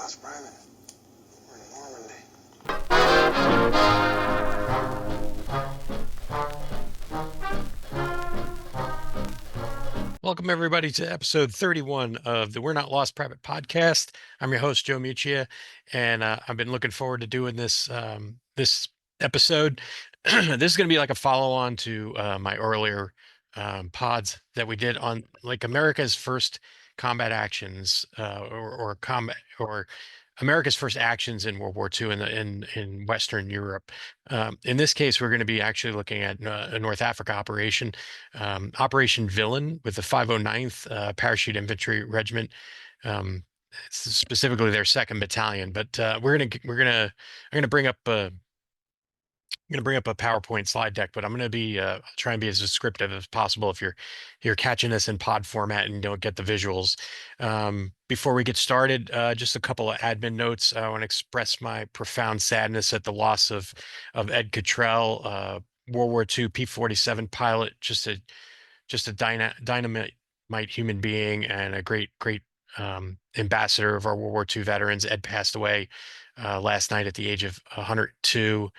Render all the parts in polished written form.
Lost Private. We're in Normandy. Welcome, everybody, to episode 31 of the We're Not Lost Private podcast. I'm your host, Joe Muccia, and I've been looking forward to doing this episode. This is going to be like a follow-on to my earlier pods that we did on like America's first combat actions or combat or America's first actions in World War II in Western Europe. In this case, we're going to be actually looking at a North Africa operation, Operation Villain, with the 509th Parachute Infantry Regiment, specifically their 2nd Battalion. But I'm gonna bring up a PowerPoint slide deck, but I'm going to be try and be as descriptive as possible if you're catching this in pod format and don't get the visuals. Before we get started, just a couple of admin notes. I want to express my profound sadness at the loss of Ed Cottrell, World War II P-47 pilot, just a dynamite human being and a great ambassador of our World War II veterans. Ed passed away last night at the age of 102.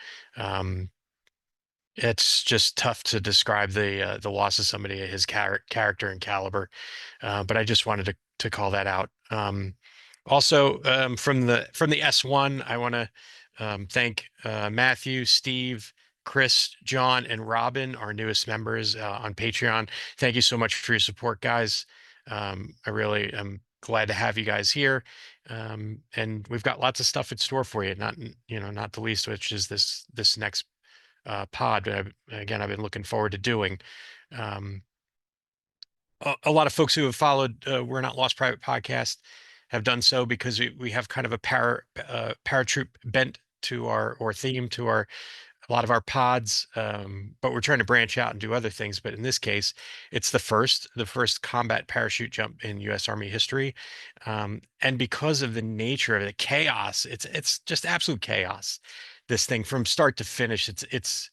It's just tough to describe the loss of somebody of his character and caliber, but I just wanted to call that out. Also, from the S1, I want to thank Matthew, Steve, Chris, John, and Robin, our newest members on Patreon. Thank you so much for your support, guys. I really am glad to have you guys here. And we've got lots of stuff in store for you, not the least which is this next pod. Again, I've been looking forward to doing. A lot of folks who have followed We're Not Lost Private podcast have done so because we have kind of a paratroop bent to our or theme to a lot of our pods, but we're trying to branch out and do other things. But in this case, it's the first combat parachute jump in U.S. Army history, and because of the nature of the chaos, it's just absolute chaos. This thing from start to finish, it's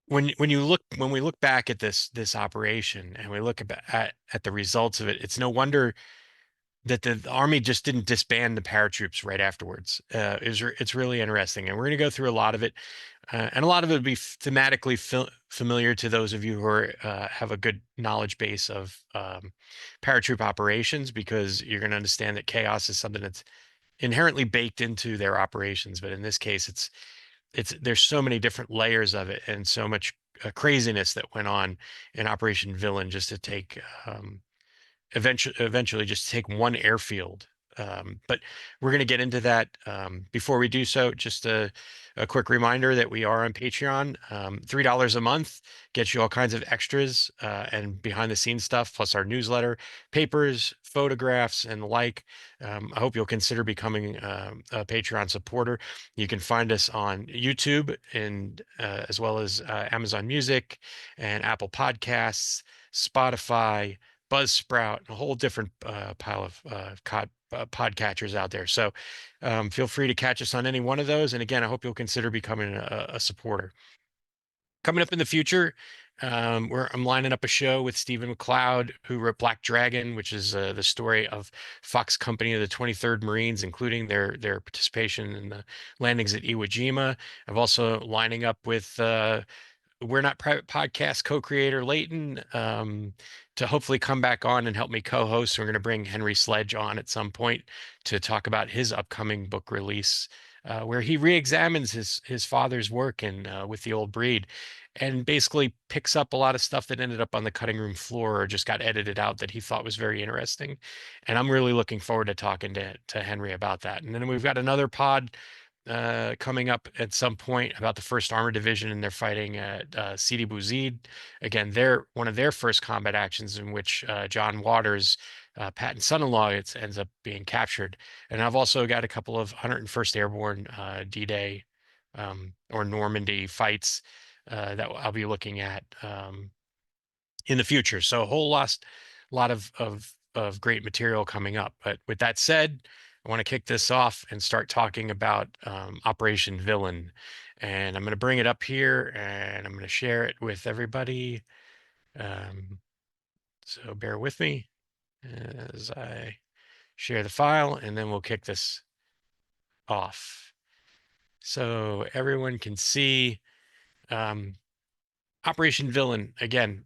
when we look back at this operation and we look at the results of it, it's no wonder that the Army just didn't disband the paratroops right afterwards. It's really interesting, and we're going to go through a lot of it, and a lot of it will be thematically familiar to those of you who have a good knowledge base of paratroop operations, because you're going to understand that chaos is something that's inherently baked into their operations. But in this case, there's so many different layers of it and so much craziness that went on in Operation Villain just to take eventually just take one airfield. But we're going to get into that. Before we do so, just a quick reminder that we are on Patreon. $3 a month gets you all kinds of extras and behind the scenes stuff, plus our newsletter, papers, photographs, and the like. I hope you'll consider becoming a Patreon supporter. You can find us on YouTube and as well as Amazon Music and Apple Podcasts, Spotify, Buzzsprout, and a whole different pile of podcatchers out there. So feel free to catch us on any one of those. And again, I hope you'll consider becoming a supporter. Coming up in the future, I'm lining up a show with Stephen McLeod, who wrote Black Dragon, which is the story of Fox Company of the 23rd Marines, including their participation in the landings at Iwo Jima. I'm also lining up with We're Not Private podcast co-creator Leighton to hopefully come back on and help me co-host. We're going to bring Henry Sledge on at some point to talk about his upcoming book release, where he re-examines his father's work and with the old breed, and basically picks up a lot of stuff that ended up on the cutting room floor or just got edited out that he thought was very interesting. And I'm really looking forward to talking to Henry about that. And then we've got another pod coming up at some point about the 1st Armored Division and they're fighting at Sidi Bouzid. Again, they're one of their first combat actions in which John Waters, Patton's son-in-law, ends up being captured. And I've also got a couple of 101st Airborne D-Day or Normandy fights that I'll be looking at in the future. So a whole lot of great material coming up. But with that said, I want to kick this off and start talking about Operation Villain. And I'm going to bring it up here and I'm going to share it with everybody. So bear with me as I share the file, and then we'll kick this off. So everyone can see Operation Villain again.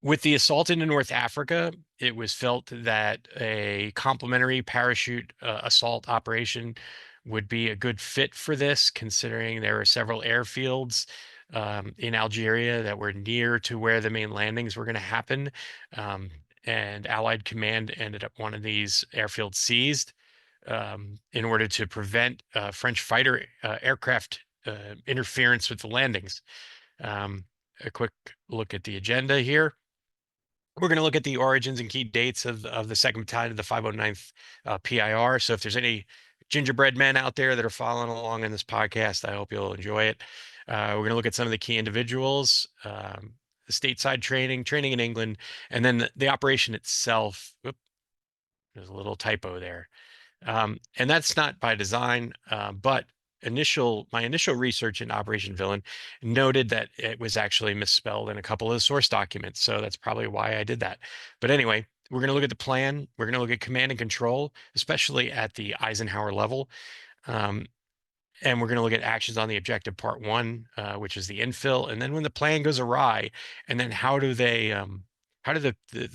With the assault into North Africa, it was felt that a complementary parachute assault operation would be a good fit for this, considering there were several airfields in Algeria that were near to where the main landings were going to happen. And Allied command ended up wanting these airfields seized in order to prevent French fighter aircraft interference with the landings. A quick look at the agenda here. We're going to look at the origins and key dates of the 2nd Battalion of the 509th PIR. So if there's any gingerbread men out there that are following along in this podcast, I hope you'll enjoy it. We're going to look at some of the key individuals, the stateside training in England, and then the operation itself. Whoop, there's a little typo there. And that's not by design, but my initial research in Operation Villain noted that it was actually misspelled in a couple of the source documents. So that's probably why I did that. But anyway, we're going to look at the plan. We're going to look at command and control, especially at the Eisenhower level. And we're going to look at actions on the objective part 1, which is the infill. And then when the plan goes awry, and then how do the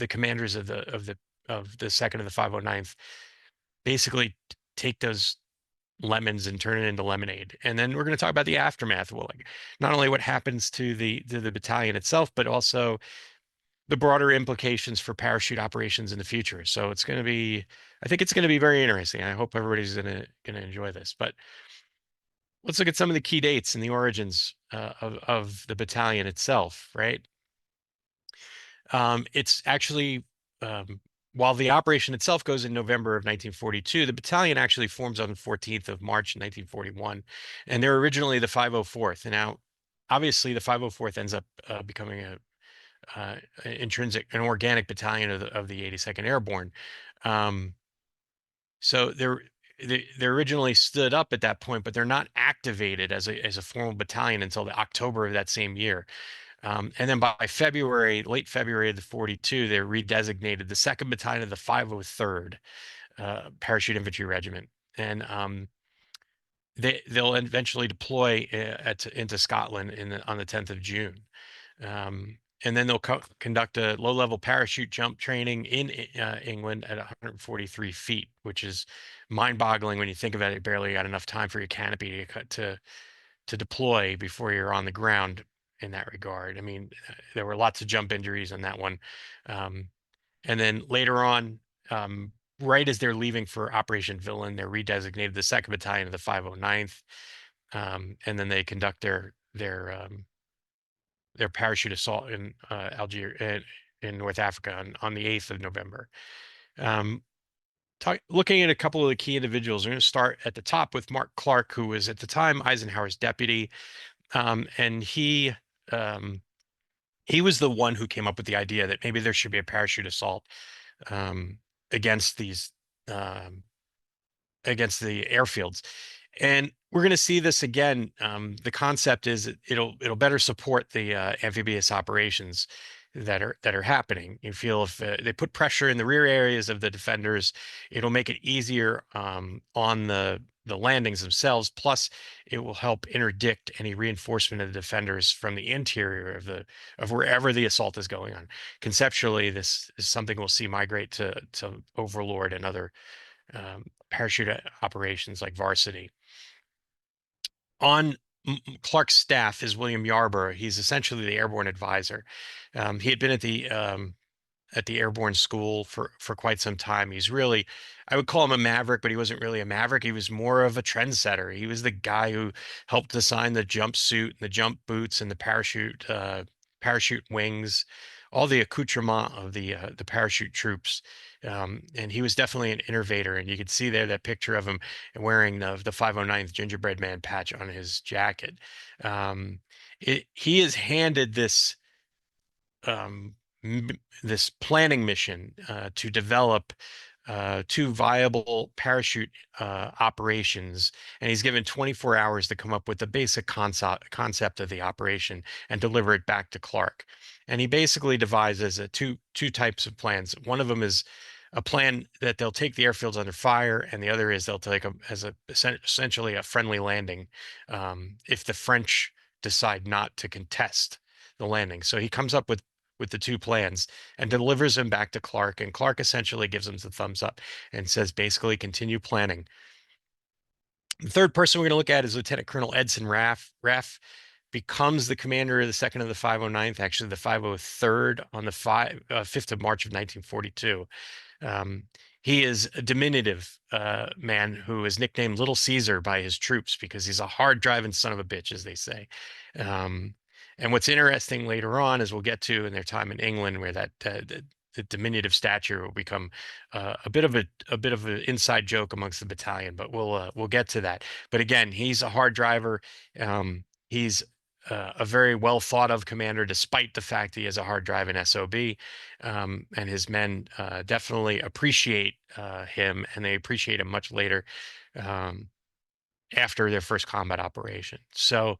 commanders of the 2nd of the 509th basically take those lemons and turn it into lemonade. And then we're going to talk about the aftermath. Well, like not only what happens to the battalion itself, but also the broader implications for parachute operations in the future. So it's going to be, I think it's going to be very interesting. I hope everybody's going to enjoy this. But let's look at some of the key dates and the origins of the battalion itself, right? It's actually while the operation itself goes in November of 1942, the battalion actually forms on the 14th of March 1941, and they're originally the 504th. And now, obviously, the 504th ends up becoming an organic battalion of the 82nd Airborne. So they're originally stood up at that point, but they're not activated as a formal battalion until the October of that same year. And then by late February of the 42, they're redesignated the 2nd Battalion of the 503rd Parachute Infantry Regiment. And they'll eventually deploy into Scotland on the 10th of June. And then they'll conduct a low-level parachute jump training in England at 143 feet, which is mind-boggling when you think about it. You barely got enough time for your canopy to deploy before you're on the ground in that regard. I mean, there were lots of jump injuries on that one. And then later on, right as they're leaving for Operation Villain, they're redesignated the 2nd Battalion of the 509th. And then they conduct their parachute assault in Algeria, in North Africa on the 8th of November. Looking at a couple of the key individuals, we're going to start at the top with Mark Clark, who was at the time Eisenhower's deputy. And he was the one who came up with the idea that maybe there should be a parachute assault against the airfields. And we're going to see this again. The concept is it'll better support the amphibious operations that are happening. You feel if they put pressure in the rear areas of the defenders, it'll make it easier on the landings themselves. Plus, it will help interdict any reinforcement of the defenders from the interior of wherever the assault is going on. Conceptually, this is something we'll see migrate to Overlord and other parachute operations like Varsity. On Clark's staff is William Yarborough. He's essentially the airborne advisor. He had been at the airborne school for quite some time. He's really, I would call him a maverick, but he wasn't really a maverick. He was more of a trendsetter. He was the guy who helped design the jumpsuit and the jump boots and the parachute wings, all the accoutrement of the parachute troops. And he was definitely an innovator. And you could see there that picture of him wearing the 509th Gingerbread Man patch on his jacket. He is handed this this planning mission to develop 2 viable parachute operations, and he's given 24 hours to come up with the basic concept of the operation and deliver it back to Clark. And he basically devises two types of plans. One of them is a plan that they'll take the airfields under fire, and the other is they'll take them as essentially a friendly landing if the French decide not to contest the landing. So he comes up with the two plans and delivers them back to Clark, and Clark essentially gives him the thumbs up and says basically continue planning. The third person we're going to look at is Lieutenant Colonel Edson Raff. Raff becomes the commander of the 2nd of the 509th, actually the 503rd on the 5th of March of 1942. Um, he is a diminutive man who is nicknamed Little Caesar by his troops because he's a hard-driving son of a bitch, as they say. Um, and what's interesting later on, as we'll get to in their time in England, where the diminutive stature will become a bit of an inside joke amongst the battalion, but we'll get to that. But again, he's a hard driver. He's a very well thought of commander, despite the fact he is a hard driving SOB. And his men definitely appreciate him, and they appreciate him much later after their first combat operation. So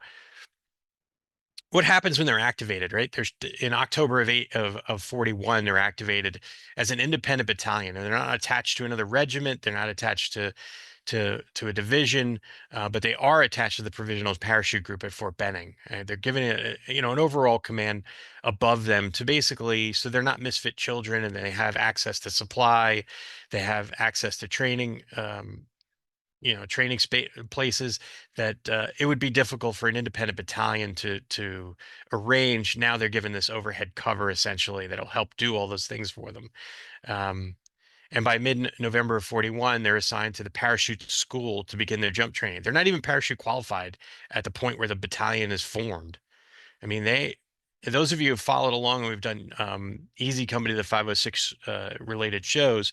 what happens when they're activated, right? There's in October of 41, they're activated as an independent battalion, and they're not attached to another regiment. They're not attached to a division, but they are attached to the Provisional Parachute Group at Fort Benning. They're given an overall command above them to basically, so they're not misfit children, and they have access to supply, they have access to training. Training places that it would be difficult for an independent battalion to arrange. Now they're given this overhead cover essentially that'll help do all those things for them. And by mid-November of 41, they're assigned to the parachute school to begin their jump training. They're not even parachute qualified at the point where the battalion is formed. I mean, those of you who have followed along, and we've done Easy Company, the 506 related shows,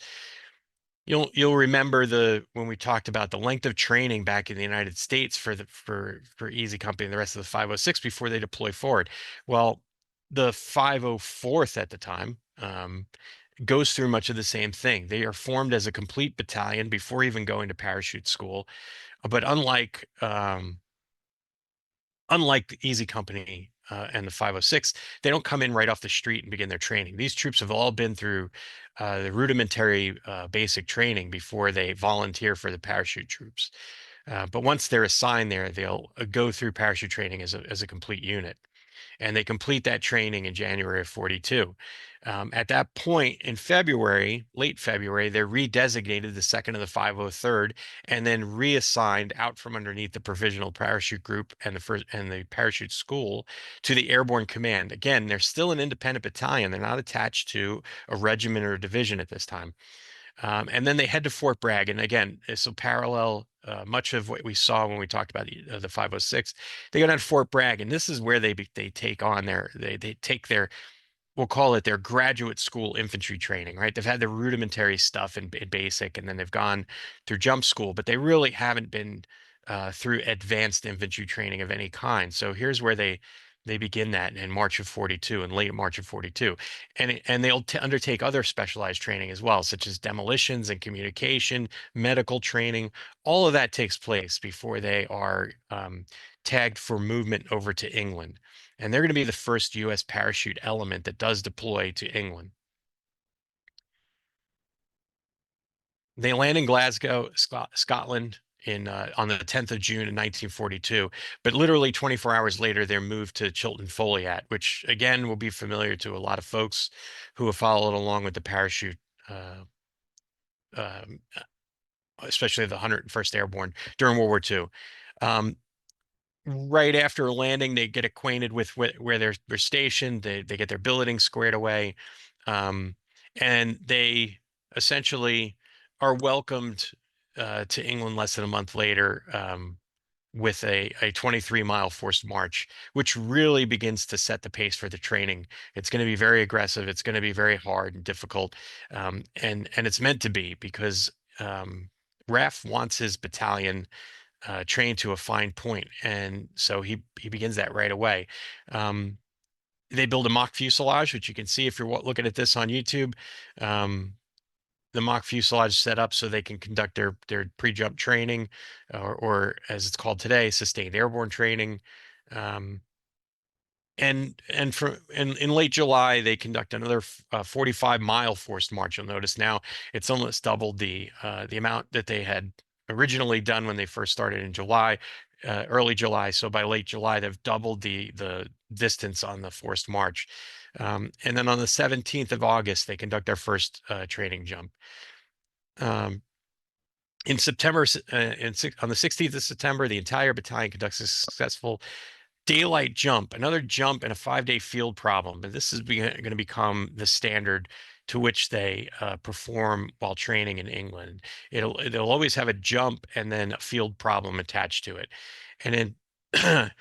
you'll remember when we talked about the length of training back in the United States for Easy Company and the rest of the 506 before they deploy forward. Well, the 504th at the time goes through much of the same thing. They are formed as a complete battalion before even going to parachute school. But unlike the Easy Company and the 506, they don't come in right off the street and begin their training. These troops have all been through the rudimentary basic training before they volunteer for the parachute troops. But once they're assigned there, they'll go through parachute training as a complete unit. And they complete that training in January of 42. At that point in February, late February, they're redesignated the 2nd of the 503rd and then reassigned out from underneath the Provisional Parachute Group and the parachute school to the Airborne Command. Again, they're still an independent battalion. They're not attached to a regiment or a division at this time. And then they head to Fort Bragg. And again, this will parallel much of what we saw when we talked about the 506. They go down to Fort Bragg, and this is where they take on they take their, we'll call it their graduate school infantry training, right? They've had the rudimentary stuff in basic, and then they've gone through jump school, but they really haven't been through advanced infantry training of any kind. So here's where they begin that in March of 42 and late March of 42. And they'll undertake other specialized training as well, such as demolitions and communication, medical training. All of that takes place before they are tagged for movement over to England. And they're going to be the first U.S. parachute element that does deploy to England. They land in Glasgow, Scotland, on the 10th of June in 1942. But literally 24 hours later, they're moved to Chilton Foliat, which again will be familiar to a lot of folks who have followed along with the parachute, um, especially the 101st Airborne during World War II. Right after landing, they get acquainted with where they're stationed. They get their billeting squared away, and they essentially are welcomed to England less than a month later with a 23-mile forced march, which really begins to set the pace for the training. It's going to be very aggressive. It's going to be very hard and difficult, and it's meant to be because RAF wants his battalion trained to a fine point, and so he begins that right away. They build a mock fuselage, which you can see if you're looking at this on YouTube. The mock fuselage set up so they can conduct their pre-jump training, or as it's called today, sustained airborne training. in late July they conduct another 45-mile forced march. You'll notice now it's almost doubled the amount that they had originally done when they first started in July, early July. So by late July they've doubled the distance on the forced march. And then on the 17th of August they conduct their first training jump. In September, on the 16th of September, the entire battalion conducts a successful daylight jump, another jump in a 5-day field problem. But this is going to become the standard to which they perform while training in England. They'll always have a jump and then a field problem attached to it. And then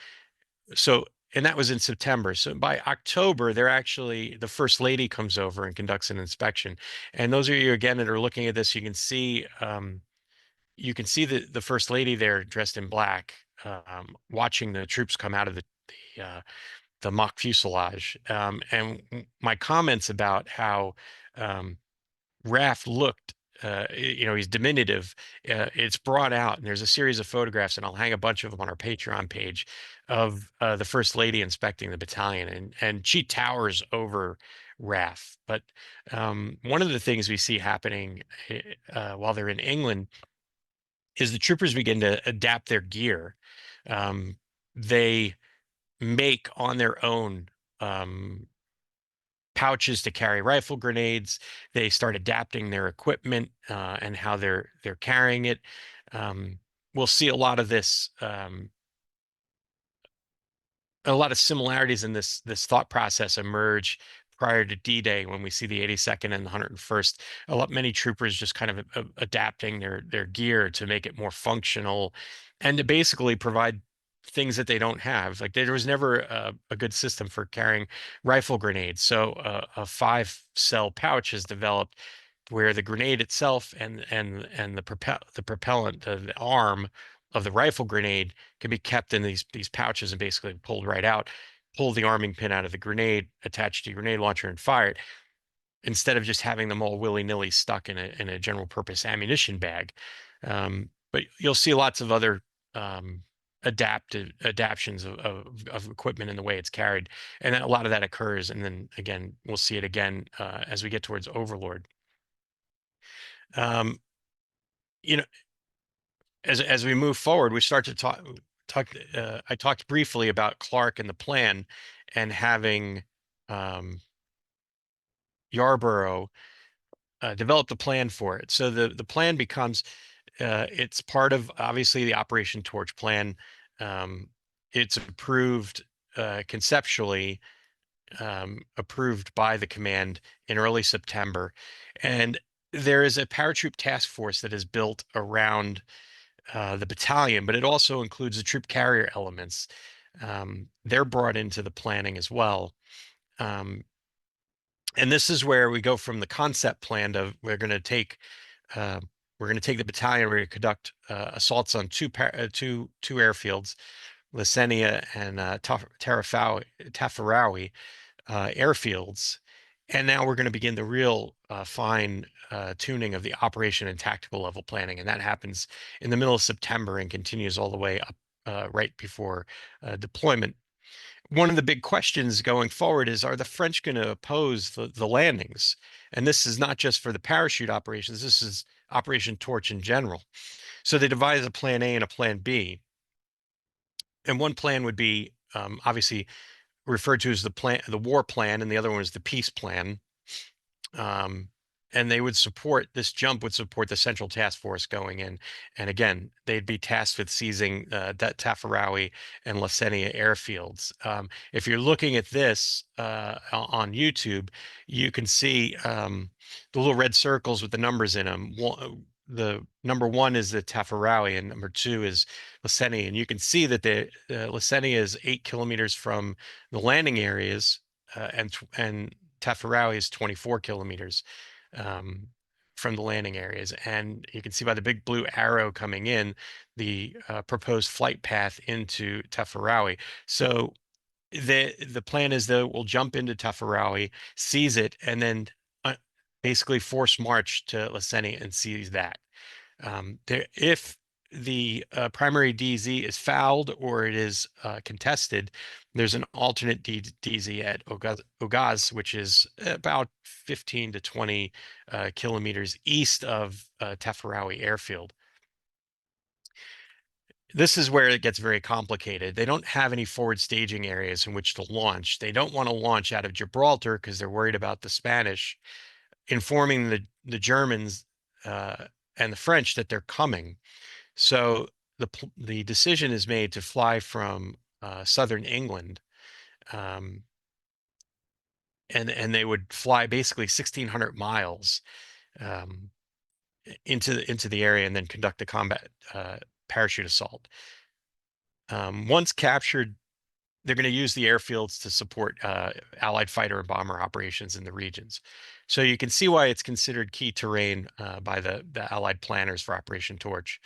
and that was in September. So by October, the First Lady comes over and conducts an inspection. And those of you again that are looking at this, you can see the First Lady there dressed in black, watching the troops come out of the mock fuselage. And my comments about how Raff looked, he's diminutive. It's brought out, and there's a series of photographs, and I'll hang a bunch of them on our Patreon page of the First Lady inspecting the battalion, and she towers over Raff. But one of the things we see happening while they're in England is the troopers begin to adapt their gear. They make on their own pouches to carry rifle grenades. They start adapting their equipment and how they're carrying it. We'll see a lot of this, a lot of similarities in this thought process emerge prior to D-Day, when we see the 82nd and the 101st. Many troopers just kind of adapting their gear to make it more functional and to basically provide things that they don't have. Like there was never a good system for carrying rifle grenades. So a 5-cell pouch is developed where the grenade itself and the propellant, the arm of the rifle grenade, can be kept in these pouches and basically pulled right out. Pull the arming pin out of the grenade, attach to your grenade launcher, and fire it, instead of just having them all willy-nilly stuck in a general purpose ammunition bag. But you'll see lots of other adaptions of equipment in the way it's carried, and then a lot of that occurs. And then again, we'll see it again as we get towards Overlord. You know, as we move forward, we start to talk. I talked briefly about Clark and the plan, and having Yarborough developed a plan for it. So the plan becomes, it's part of obviously the Operation Torch plan. It's approved conceptually, approved by the command in early September, and there is a paratroop task force that is built around the battalion, but it also includes the troop carrier elements. They're brought into the planning as well. And this is where we go from the concept plan to we're going to take the battalion. We're going to conduct assaults on two airfields, Lasenia and Tafaraoui airfields. And now we're going to begin the real fine tuning of the operation and tactical level planning. And that happens in the middle of September and continues all the way up right before deployment. One of the big questions going forward is, are the French going to oppose the landings? And this is not just for the parachute operations, this is Operation Torch in general. So they devise a plan A and a plan B. And one plan would be obviously referred to as the war plan, and the other one is the peace plan. And they would support, this jump would support the Central Task Force going in. And again, they'd be tasked with seizing Tafaraoui and Lasenia airfields. If you're looking at this on YouTube, you can see the little red circles with the numbers in them. The number 1 is the Tafaraoui, and number 2 is Lasenia. And you can see that the Lasenia is 8 kilometers from the landing areas, and Tafaraoui is 24 kilometers from the landing areas. And you can see by the big blue arrow coming in, the proposed flight path into Tafaraoui. So the plan is that we'll jump into Tafaraoui, seize it, and then basically force march to Lasenia and seize that. If primary DZ is fouled or it is contested, there's an alternate DZ at Ogaz, which is about 15 to 20 kilometers east of Tafaraoui airfield. This is where it gets very complicated. They don't have any forward staging areas in which to launch. They don't want to launch out of Gibraltar because they're worried about the Spanish informing the Germans and the French that they're coming. So the decision is made to fly from southern England, and they would fly basically 1,600 miles um, into the area and then conduct a combat parachute assault. Once captured, they're going to use the airfields to support Allied fighter and bomber operations in the regions. So you can see why it's considered key terrain by the Allied planners for Operation Torch.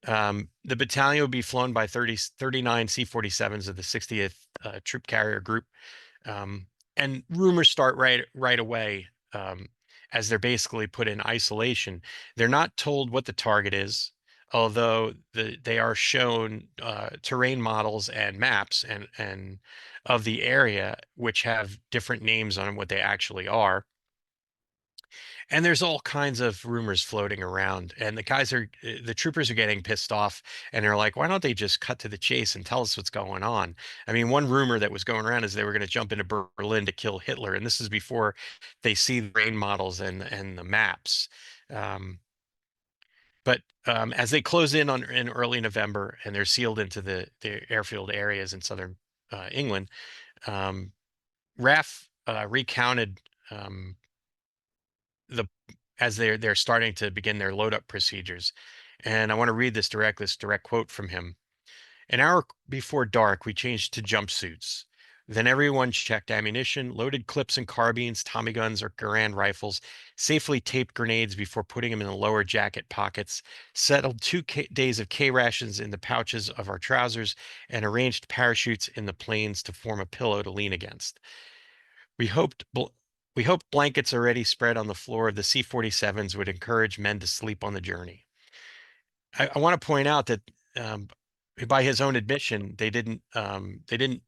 The battalion will be flown by 39 C-47s of the 60th Troop Carrier Group. And rumors start right away as they're basically put in isolation. They're not told what the target is, although they are shown terrain models and maps and of the area, which have different names on what they actually are. And there's all kinds of rumors floating around, and the troopers are getting pissed off, and they're like, why don't they just cut to the chase and tell us what's going on? I mean, one rumor that was going around is they were going to jump into Berlin to kill Hitler, and this is before they see the rain models and the maps. But as they close in early November and they're sealed into the airfield areas in southern England, RAF recounted as they're starting to begin their load up procedures. And I want to read this direct quote from him. An hour before dark, we changed to jumpsuits. Then everyone checked ammunition, loaded clips and carbines, Tommy guns or Garand rifles, safely taped grenades before putting them in the lower jacket pockets, settled 2 days of K rations in the pouches of our trousers, and arranged parachutes in the planes to form a pillow to lean against. We hoped blankets already spread on the floor of the C-47s would encourage men to sleep on the journey. I want to point out that by his own admission, they didn't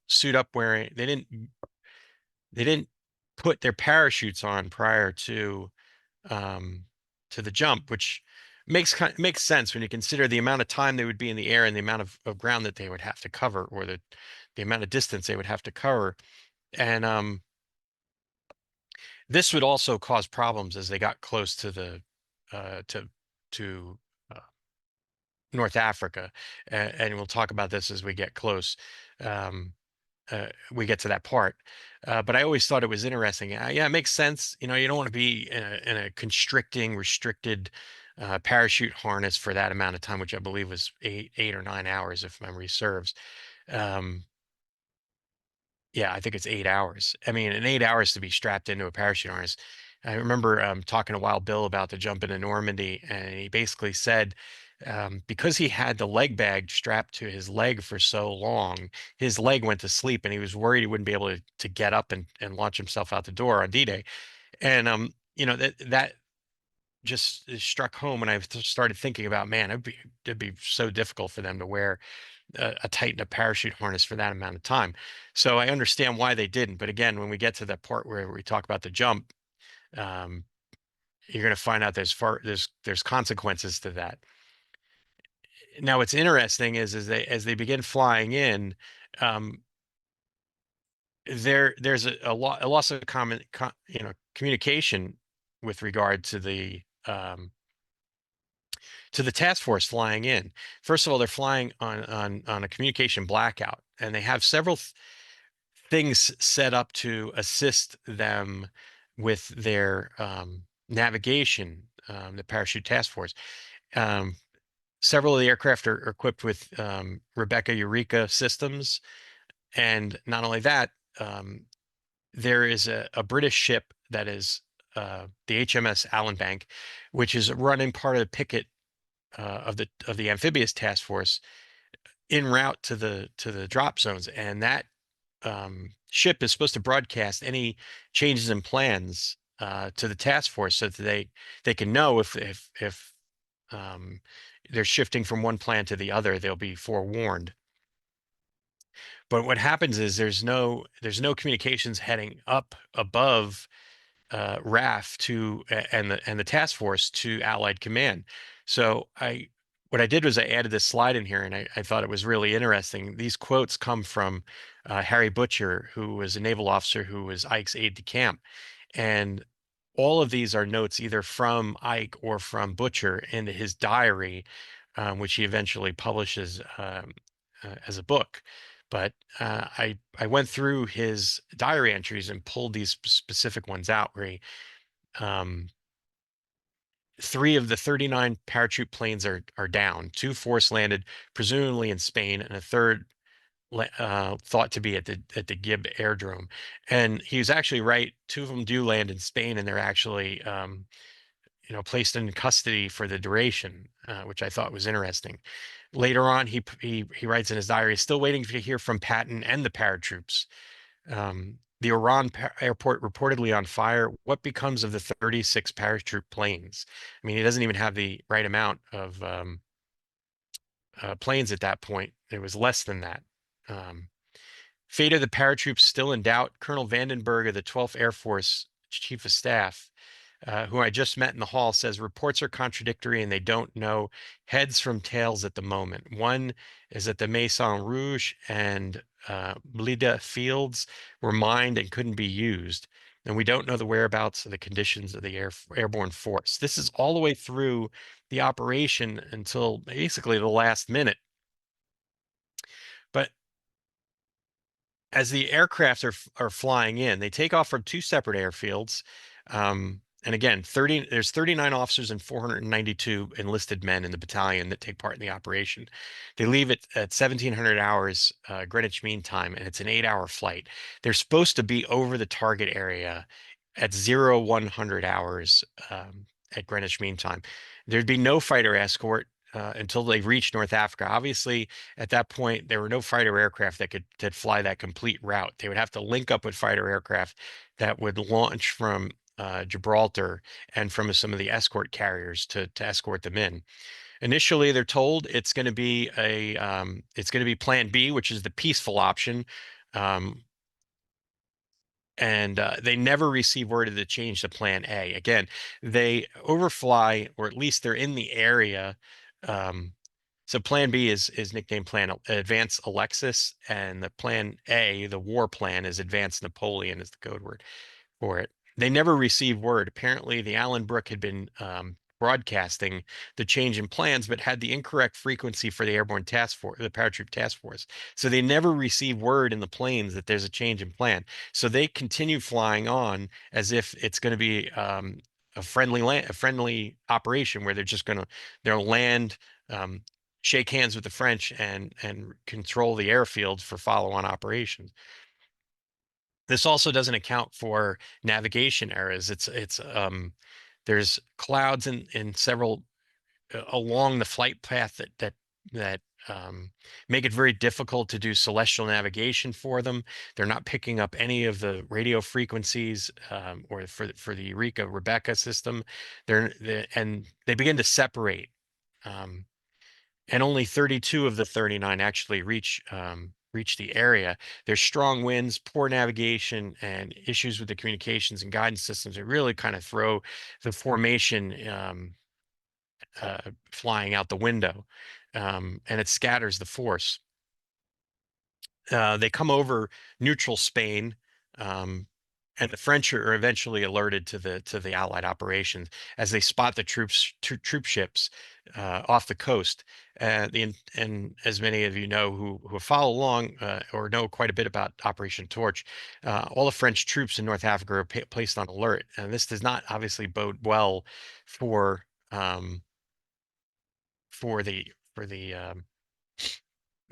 suit up wearing they didn't put their parachutes on prior to the jump, which makes sense when you consider the amount of time they would be in the air and the amount of ground that they would have to cover, or the amount of distance they would have to cover. And this would also cause problems as they got close to the to uh, North Africa, and we'll talk about this as we get close. We get to that part, but I always thought it was interesting. Yeah, it makes sense. You know, you don't want to be in a constricting, restricted parachute harness for that amount of time, which I believe was 8 or 9 hours, if memory serves. Yeah, I think it's 8 hours. I mean, in 8 hours to be strapped into a parachute harness. I remember talking to Wild Bill about the jump into Normandy, and he basically said because he had the leg bag strapped to his leg for so long, his leg went to sleep, and he was worried he wouldn't be able to get up and launch himself out the door on D-Day. And you know, that just struck home when I started thinking about, man, it'd be so difficult for them to wear a tighten a parachute harness for that amount of time. So I understand why they didn't. But again, when we get to that part where we talk about the jump, you're going to find out there's consequences to that. Now, what's interesting is as they begin flying in, there's a loss of communication with regard to the task force flying in. First of all, they're flying on a communication blackout, and they have several things set up to assist them with their navigation, the parachute task force. Several of the aircraft are equipped with Rebecca Eureka systems. And not only that, there is a British ship that is the HMS Allenbank, which is running part of the picket of the amphibious task force en route to the drop zones. And that ship is supposed to broadcast any changes in plans to the task force so that they can know if they're shifting from one plan to the other, they'll be forewarned. But what happens is there's no communications heading up above RAF and the task force to Allied Command. So what I did was I added this slide in here, and I thought it was really interesting. These quotes come from Harry Butcher, who was a naval officer who was Ike's aide de camp, and all of these are notes either from Ike or from Butcher into his diary, which he eventually publishes as a book. But I went through his diary entries and pulled these specific ones out where he, 3 of the 39 paratroop planes are down, 2 force landed, presumably in Spain, and a third thought to be at the Gib airdrome. And he was actually right. 2 of them do land in Spain, and they're actually placed in custody for the duration, which I thought was interesting. Later on, he writes in his diary, still waiting to hear from Patton and the paratroops. The Oran airport reportedly on fire. What becomes of the 36 paratroop planes? I mean, he doesn't even have the right amount of planes at that point. It was less than that. Fate of the paratroops still in doubt. Colonel Vandenberg of the 12th Air Force Chief of Staff, who I just met in the hall, says reports are contradictory and they don't know heads from tails at the moment. One is that the Maison Rouge and Blida fields were mined and couldn't be used. And we don't know the whereabouts of the conditions of the airborne force. This is all the way through the operation until basically the last minute. But as the aircrafts are flying in, they take off from 2 separate airfields. And again, there's 39 officers and 492 enlisted men in the battalion that take part in the operation. They leave at 1700 hours Greenwich Mean Time, and it's an 8-hour flight. They're supposed to be over the target area at 0100 hours at Greenwich Mean Time. There'd be no fighter escort until they reach North Africa. Obviously, at that point, there were no fighter aircraft that could fly that complete route. They would have to link up with fighter aircraft that would launch from Gibraltar and from some of the escort carriers to escort them in. Initially, they're told it's going to be Plan B, which is the peaceful option. And they never receive word of the change to Plan A. Again, they overfly, or at least they're in the area. So Plan B is nicknamed Plan Advance Alexis, and the Plan A, the war plan, is Advance Napoleon, is the code word for it. They never received word. Apparently, the Allen Brook had been broadcasting the change in plans, but had the incorrect frequency for the airborne task force, the paratroop task force. So they never received word in the planes that there's a change in plan. So they continue flying on as if it's going to be a friendly operation where they'll land, shake hands with the French, and control the airfield for follow-on operations. This also doesn't account for navigation errors. There's clouds in several along the flight path that make it very difficult to do celestial navigation for them. They're not picking up any of the radio frequencies or for the Eureka Rebecca system. And they begin to separate. And only 32 of the 39 actually reach the area. There's strong winds, poor navigation, and issues with the communications and guidance systems that really kind of throw the formation flying out the window, and it scatters the force. They come over neutral Spain, and the French are eventually alerted to the Allied operations as they spot the troop ships off the coast. And as many of you know who follow along or know quite a bit about Operation Torch, all the French troops in North Africa are placed on alert, and this does not obviously bode well for the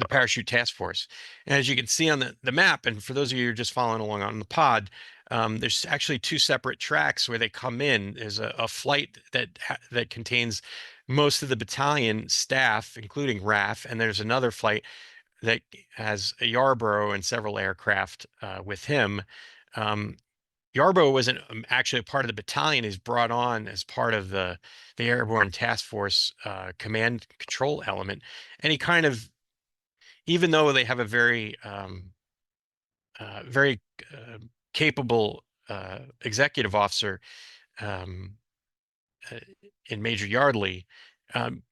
parachute task force. And as you can see on the map, and for those of you who are just following along on the pod, there's actually 2 separate tracks where they come in. There's a flight that contains most of the battalion staff, including RAF, and there's another flight that has a Yarborough and several aircraft with him. Yarborough wasn't actually a part of the battalion. He's brought on as part of the Airborne Task Force command control element, and he kind of, even though they have a very capable executive officer um, uh, in Major Yardley, um,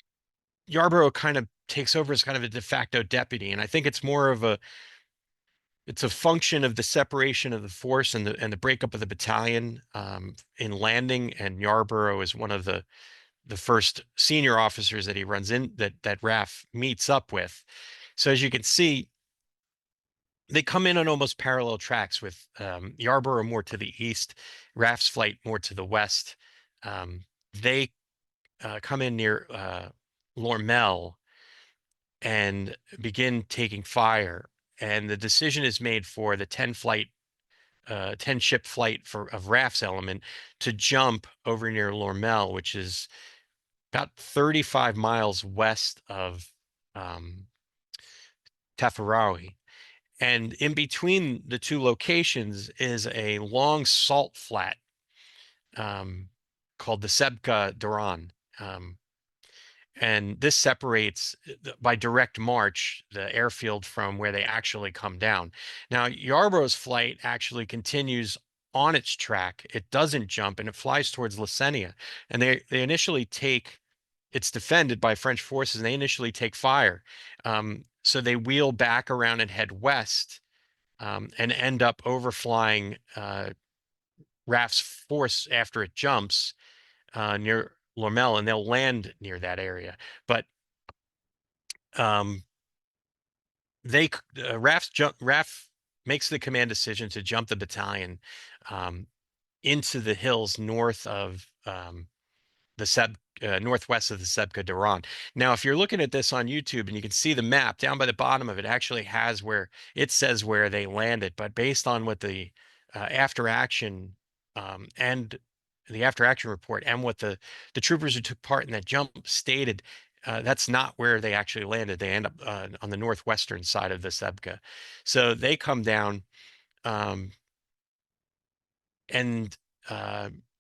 Yarborough kind of takes over as kind of a de facto deputy, and I think it's a function of the separation of the force and the breakup of the battalion in landing. And Yarborough is one of the first senior officers that he runs in that RAF meets up with. So as you can see, they come in on almost parallel tracks with Yarborough more to the east, RAF's flight more to the west. They come in near Lormel and begin taking fire. And the decision is made for the 10 ship flight of RAF's element to jump over near Lormel, which is about 35 miles west of Tafaraoui. And in between the two locations is a long salt flat called the Sebka Duran. And this separates by direct march the airfield from where they actually come down. Now, Yarborough's flight actually continues on its track. It doesn't jump and it flies towards Lasenia. And they initially take, it's defended by French forces, and they initially take fire. So they wheel back around and head west and end up overflying RAF's force after it jumps near Lormel, and they'll land near that area. But um, RAF makes the command decision to jump the battalion into the hills north of northwest of the Sebka Duran. Now, if you're looking at this on YouTube and you can see the map down by the bottom of it, actually has where it says where they landed, but based on what the after action and the after action report and what the troopers who took part in that jump stated, that's not where they actually landed. They end up on the northwestern side of the Sebka. So they come down, and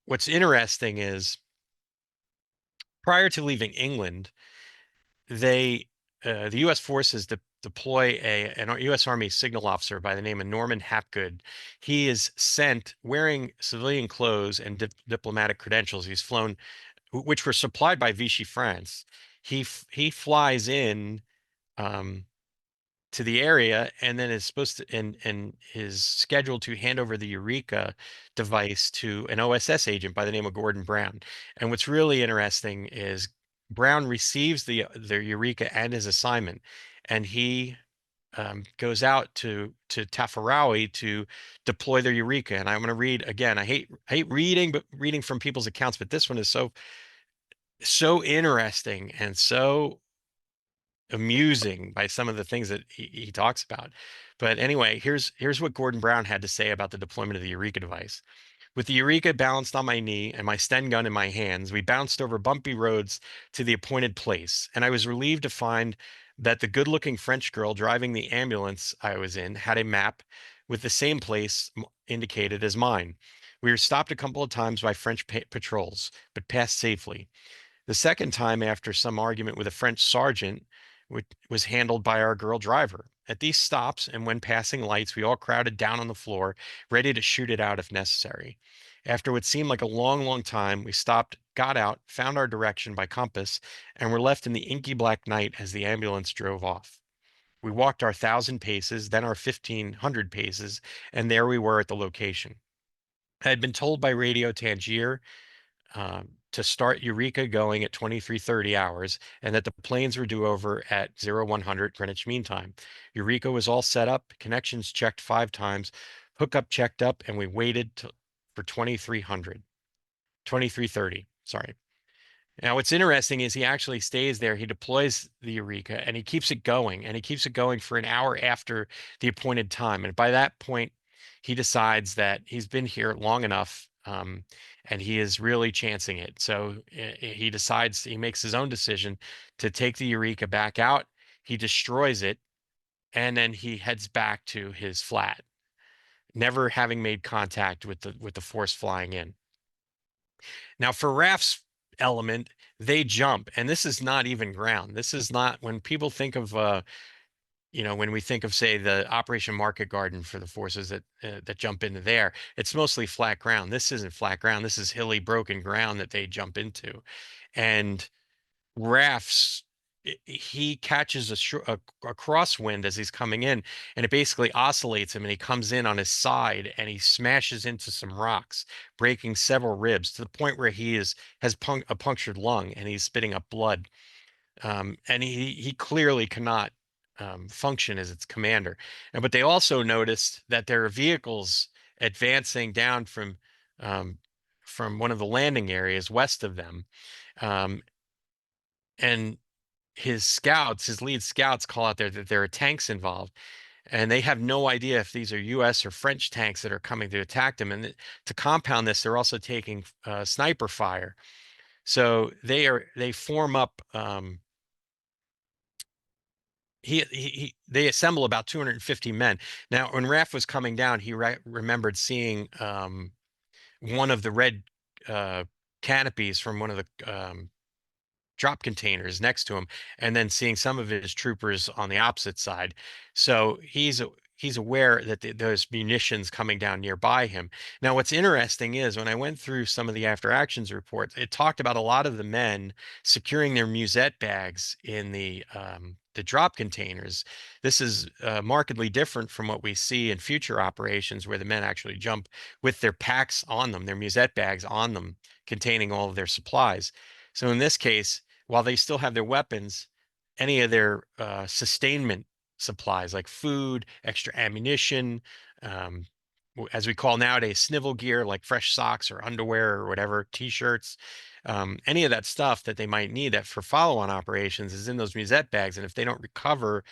what's interesting is prior to leaving England, the U.S. forces deploy an U.S. Army signal officer by the name of Norman Hapgood. He is sent wearing civilian clothes and diplomatic credentials. He's flown, which were supplied by Vichy France. He flies in to the area, and then is supposed to and is scheduled to hand over the Eureka device to an OSS agent by the name of Gordon Brown. And what's really interesting is Brown receives the Eureka and his assignment, and he goes out to Tafaraoui to deploy their Eureka. And I'm going to read again. I hate reading, but reading from people's accounts, but this one is so interesting and so amusing by some of the things that he talks about. But anyway, here's what Gordon Brown had to say about the deployment of the Eureka device. With the Eureka balanced on my knee and my Sten gun in my hands, we bounced over bumpy roads to the appointed place, and I was relieved to find that the good-looking French girl driving the ambulance I was in had a map with the same place indicated as mine. We were stopped a couple of times by French patrols, but passed safely. The second time, after some argument with a French sergeant, which was handled by our girl driver. At these stops and when passing lights, we all crowded down on the floor, ready to shoot it out if necessary. After what seemed like a long, long time, we stopped, got out, found our direction by compass, and were left in the inky black night as the ambulance drove off. We walked our 1,000 paces, then our 1,500 paces, and there we were at the location. I had been told by Radio Tangier to start Eureka going at 23:30 hours, and that the planes were due over at 0100 Greenwich Mean Time. Eureka was all set up, connections checked 5 times, hookup checked up, and we waited for 2330. Sorry. Now, what's interesting is he actually stays there. He deploys the Eureka and he keeps it going, and he keeps it going for an hour after the appointed time. And by that point, he decides that he's been here long enough, and he is really chancing it. So he decides, he makes his own decision to take the Eureka back out. He destroys it, and then he heads back to his flat. never having made contact with the force flying in. Now, for RAF's element, they jump, and this is not even ground. This is not when people think of when we think of, say, the Operation Market Garden for the forces that jump into there, it's mostly flat ground. This isn't flat ground. This is hilly, broken ground that they jump into, and rafts. He catches a crosswind as he's coming in, and it basically oscillates him, and he comes in on his side, and he smashes into some rocks, breaking several ribs to the point where has a punctured lung, and he's spitting up blood. And he clearly cannot function as its commander. But they also noticed that there are vehicles advancing down um, from one of the landing areas west of them, um, and his lead scouts call out there that there are tanks involved, and they have no idea if these are U.S. or French tanks that are coming to attack them. And to compound this, they're also taking sniper fire. So they form up. They assemble about 250 men. Now, when Raf was coming down, he remembered seeing one of the red uh, canopies from one of the drop containers next to him, and then seeing some of his troopers on the opposite side. So he's aware that there's munitions coming down nearby him. Now, what's interesting is when I went through some of the after actions reports, it talked about a lot of the men securing their musette bags in the drop containers. This is markedly different from what we see in future operations, where the men actually jump with their packs on them, their musette bags on them, containing all of their supplies. So in this case, while they still have their weapons, any of their sustainment supplies like food, extra ammunition, um, as we call nowadays, snivel gear like fresh socks or underwear or whatever, t-shirts, any of that stuff that they might need that for follow-on operations is in those musette bags. And if they don't recover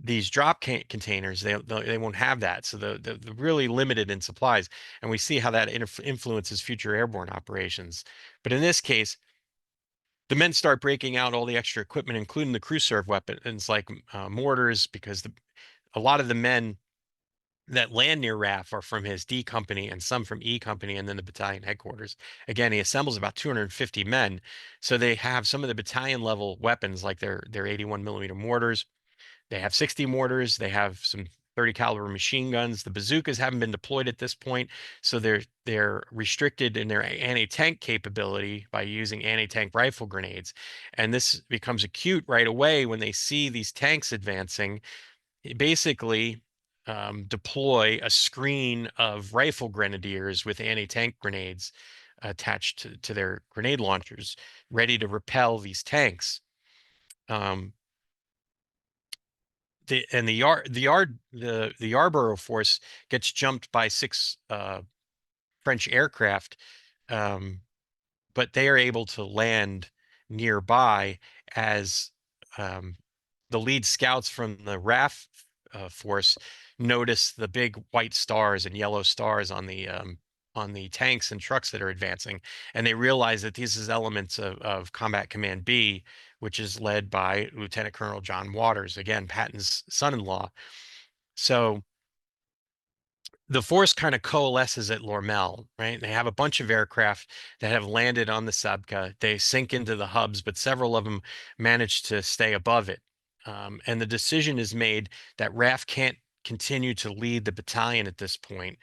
these drop containers, they won't have that. So they're really limited in supplies. And we see how that influences future airborne operations. But in this case, the men start breaking out all the extra equipment, including the crew serve weapons like mortars, because a lot of the men that land near RAF are from his D company and some from E company, and then the battalion headquarters. Again, he assembles about 250 men. So they have some of the battalion level weapons like their 81 millimeter mortars. They have 60 mortars. They have some 30 caliber machine guns. The bazookas haven't been deployed at this point, so they're restricted in their anti-tank capability by using anti-tank rifle grenades. And this becomes acute right away when they see these tanks advancing. Basically, deploy a screen of rifle grenadiers with anti-tank grenades attached to their grenade launchers, ready to repel these tanks. Um, the Yarborough force gets jumped by 6 French aircraft, um, but they are able to land nearby as the lead scouts from the RAF force notice the big white stars and yellow stars on the tanks and trucks that are advancing, and they realize that these is elements of Combat Command B, which is led by Lieutenant Colonel John Waters, again, Patton's son-in-law. So the force kind of coalesces at Lormel, right? They have a bunch of aircraft that have landed on the Sabca. They sink into the hubs, but several of them manage to stay above it. And the decision is made that RAF can't continue to lead the battalion at this point.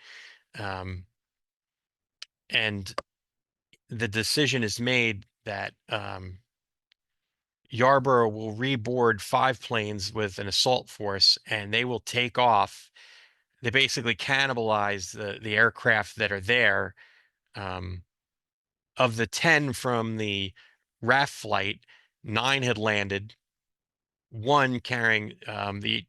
And the decision is made that Yarborough will reboard 5 planes with an assault force, and they will take off. They basically cannibalize the aircraft that are there. Um, of the 10 from the RAF flight, 9 had landed. 1 carrying the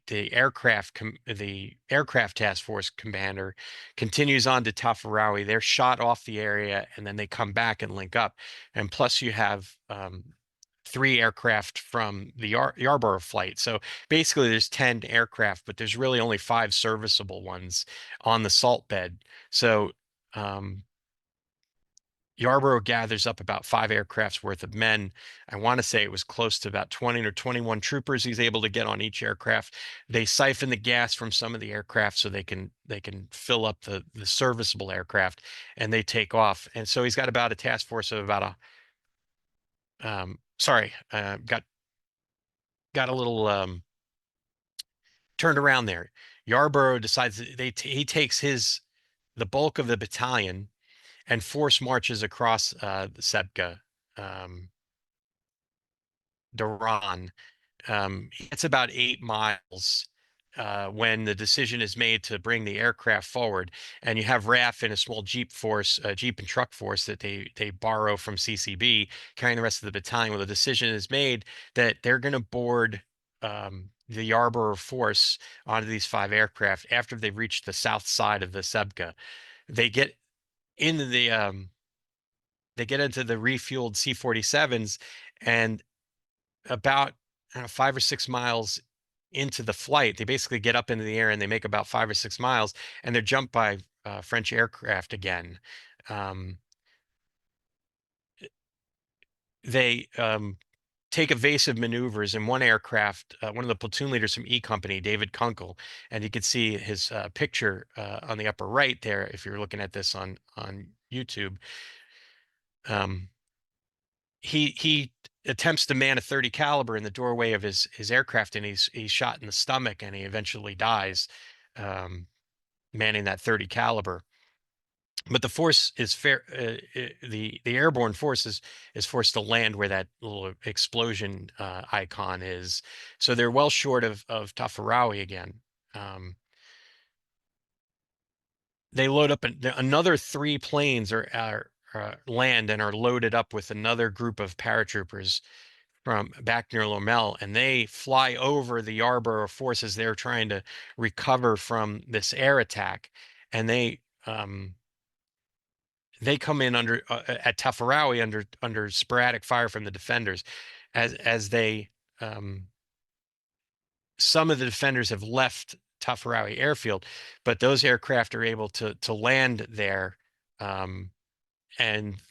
aircraft task force commander continues on to Tafaraoui. They're shot off the area, and then they come back and link up. And plus, you have 3 aircraft from the Yarborough flight. So basically, there's 10 aircraft, but there's really only 5 serviceable ones on the salt bed. So Yarborough gathers up about 5 aircrafts worth of men. I want to say it was close to about 20 or 21 troopers he's able to get on each aircraft. They siphon the gas from some of the aircraft so they can fill up the serviceable aircraft, and they take off. And so he's got about a task force of about got a little turned around there. Yarborough decides that he takes the bulk of the battalion and force marches across the Sebga, Duran. It's about 8 miles when the decision is made to bring the aircraft forward, and you have RAF in a small Jeep and truck force that they borrow from CCB, carrying the rest of the battalion. Well, the decision is made that they're going to board the Yarborough force onto these 5 aircraft after they've reached the south side of the Sebga. They get into the refueled C-47s, and about, I don't know, 5 or 6 miles into the flight, they basically get up into the air and they make about 5 or 6 miles, and they're jumped by French aircraft again. They take evasive maneuvers in one aircraft. One of the platoon leaders from E Company, David Kunkel, and you can see his picture on the upper right there if you're looking at this on YouTube. He attempts to man a 30 caliber in the doorway of his aircraft, and he's shot in the stomach, and he eventually dies manning that 30 caliber. But the force is the airborne force is forced to land where that little explosion icon is. So they're well short of Tafaraoui again. They load up another 3 planes are land and are loaded up with another group of paratroopers from back near Lomel, and they fly over the Yarborough forces. They're trying to recover from this air attack, and they come in under at Tafaraoui under sporadic fire from the defenders, as they some of the defenders have left Tafaraoui airfield, but those aircraft are able to land there, and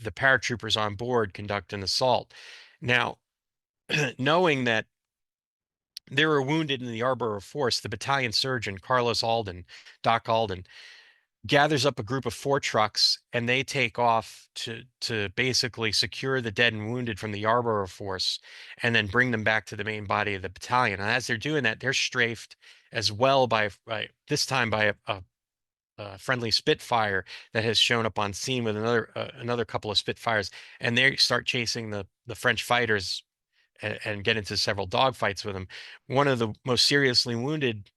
the paratroopers on board conduct an assault. Now, knowing that they were wounded in the Yarborough force, the battalion surgeon, Doc Alden, gathers up a group of 4 trucks, and they take off to basically secure the dead and wounded from the Yarborough force, and then bring them back to the main body of the battalion. And as they're doing that, they're strafed as well by this time by a friendly Spitfire that has shown up on scene with another couple of Spitfires, and they start chasing the French fighters and get into several dogfights with him. One of the most seriously wounded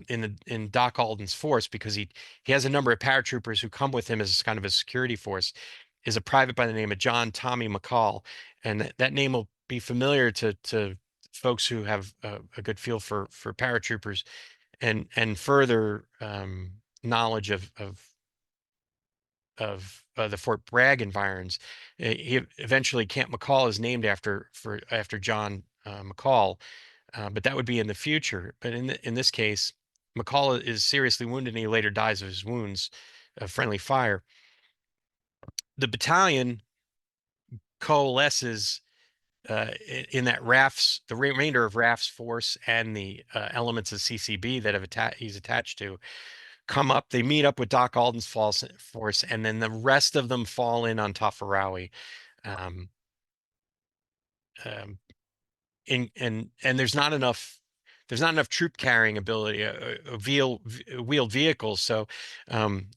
in Doc Alden's force, because he has a number of paratroopers who come with him as kind of a security force, is a private by the name of John Tommy McCall, and that name will be familiar to folks who have a good feel for paratroopers and further knowledge of the Fort Bragg environs. He eventually Camp McCall is named after John McCall, but that would be in the future. But in this case, McCall is seriously wounded, and he later dies of his wounds of friendly fire. The battalion coalesces in that the remainder of RAF's force and the elements of CCB that he's attached to come up. They meet up with Doc Alden's force, and then the rest of them fall in on Tafaraoui. Um, um, and there's not enough troop carrying ability, wheeled vehicles. So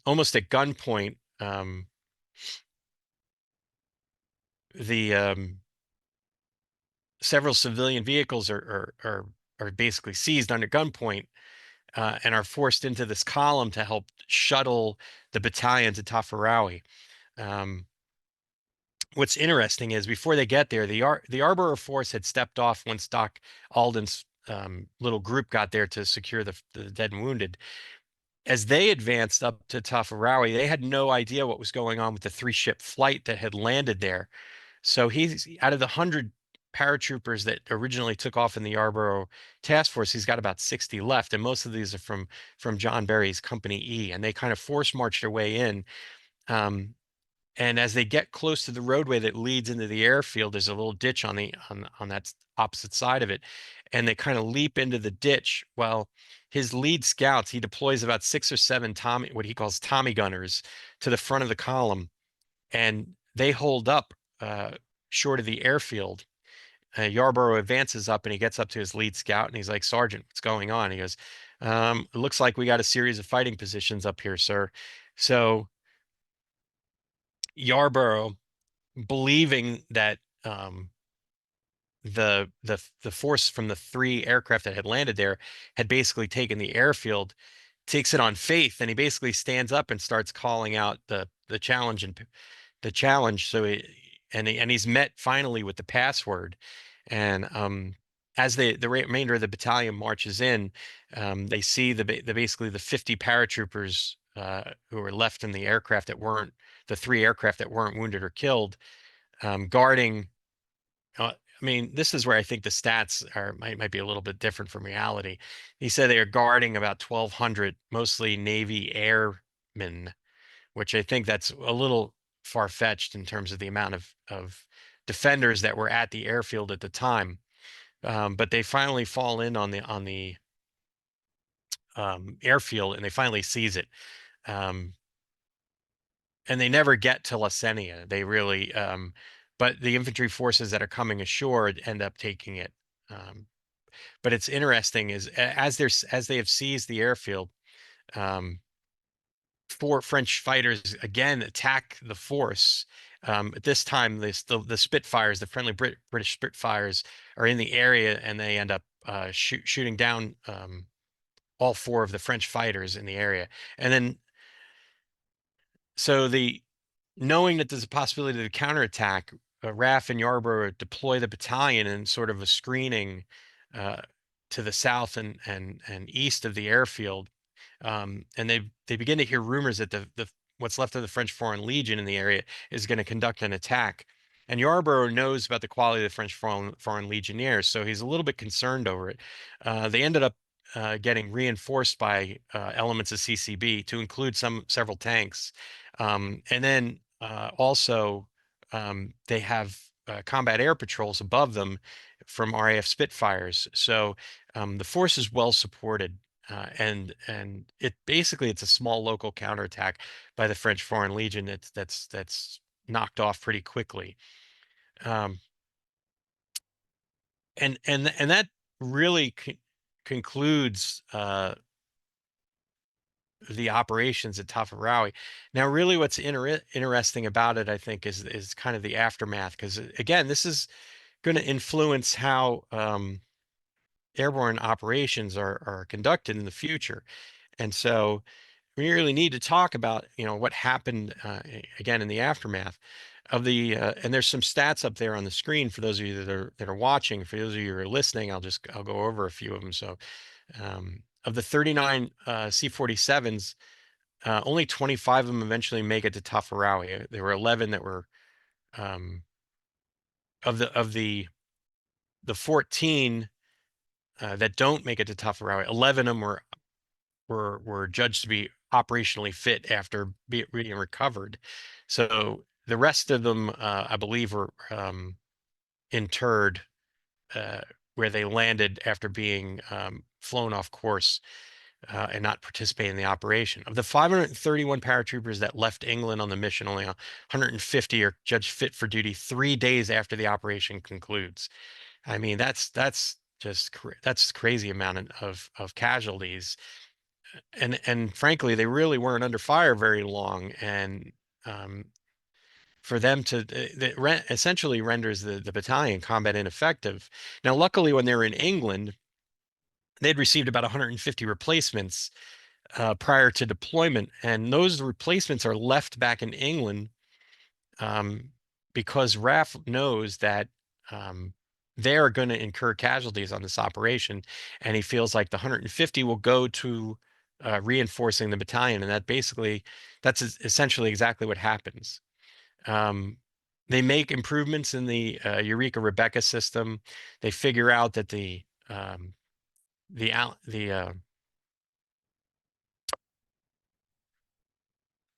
almost at gunpoint, the several civilian vehicles are basically seized under gunpoint, and are forced into this column to help shuttle the battalion to Tafaraoui. What's interesting is before they get there, the Yarborough force had stepped off once Doc Alden's little group got there to secure the dead and wounded. As they advanced up to Tafaraoui, they had no idea what was going on with the 3-ship flight that had landed there. So he's out of the 100 paratroopers that originally took off in the Yarborough task force, he's got about 60 left, and most of these are from John Berry's Company E, and they kind of force marched their way in. And as they get close to the roadway that leads into the airfield, there's a little ditch on that opposite side of it, and they kind of leap into the ditch. Well, his lead scouts, he deploys about 6 or 7 Tommy, what he calls Tommy gunners, to the front of the column, and they hold up short of the airfield. Yarborough advances up and he gets up to his lead scout and he's like, "Sergeant, what's going on?" He goes, "It looks like we got a series of fighting positions up here, sir." So Yarborough, believing that the force from the 3 aircraft that had landed there had basically taken the airfield, takes it on faith, and he basically stands up and starts calling out the challenge and the challenge. So and he's met finally with the password, and as the remainder of the battalion marches in, they see the basically the 50 paratroopers who were left in the aircraft that weren't the 3 aircraft that weren't wounded or killed, guarding. I mean, this is where I think the stats might be a little bit different from reality. He said they are guarding about 1,200, mostly Navy airmen, which I think that's a little far-fetched in terms of the amount of defenders that were at the airfield at the time. But they finally fall in on the airfield and they finally seize it. Um, and they never get to La Senia. They really, but the infantry forces that are coming ashore end up taking it. But it's interesting is as they have seized the airfield, um, 4 French fighters again attack the force. At this time, the Spitfires, the friendly British Spitfires, are in the area, and they end up shooting down all 4 of the French fighters in the area. And then, so knowing that there's a possibility of a counterattack, RAF and Yarborough deploy the battalion in sort of a screening uh, to the south and east of the airfield. And they begin to hear rumors that the what's left of the French Foreign Legion in the area is going to conduct an attack. And Yarborough knows about the quality of the French Foreign Legionnaires, so he's a little bit concerned over it. They ended up getting reinforced by elements of CCB to include several tanks, and then also they have combat air patrols above them from RAF Spitfires. So the force is well supported. And it's a small local counterattack by the French Foreign Legion that's knocked off pretty quickly. Um, and that really concludes the operations at Tafaraoui. Now, really, what's interesting about it, I think, is kind of the aftermath, because again, this is going to influence how airborne operations are conducted in the future. And so we really need to talk about, what happened again in the aftermath of the and there's some stats up there on the screen for those of you that are watching. For those of you who are listening, I'll go over a few of them. So of the 39 C-47s, only 25 of them eventually make it to Tafaraoui. There were 11 that were um, of the 14 that don't make it to Tafaraoui. 11 of them were judged to be operationally fit after being recovered. So the rest of them, I believe, were interred uh, where they landed after being flown off course and not participating in the operation. Of the 531 paratroopers that left England on the mission, only 150 are judged fit for duty 3 days after the operation concludes. I mean, that's crazy amount of casualties, and frankly, they really weren't under fire very long, and um, for them to essentially renders the battalion combat ineffective. Now, luckily, when they were in England, they'd received about 150 replacements prior to deployment, and those replacements are left back in England um, because RAF knows that they're going to incur casualties on this operation, and he feels like the 150 will go to reinforcing the battalion, and that's essentially exactly what happens. They make improvements in the Eureka Rebecca system. They figure out that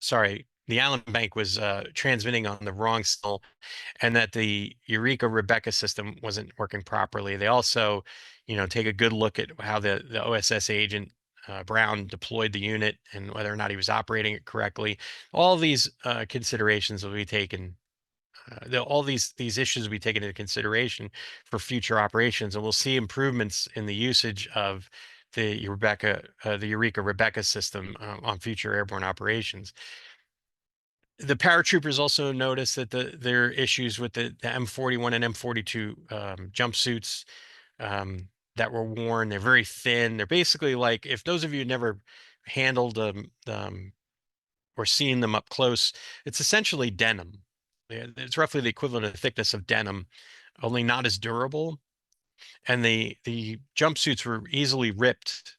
sorry, the Allen Bank was transmitting on the wrong signal, and that the Eureka Rebecca system wasn't working properly. They also, take a good look at how the OSS agent Brown deployed the unit and whether or not he was operating it correctly. All these considerations will be taken. All these issues will be taken into consideration for future operations, and we'll see improvements in the usage of the Eureka Rebecca system on future airborne operations. The paratroopers also noticed that there are issues with the M41 and M42 jumpsuits that were worn. They're very thin. They're basically like, if those of you never handled or seen them up close, it's essentially denim. It's roughly the equivalent of the thickness of denim, only not as durable. And the jumpsuits were easily ripped.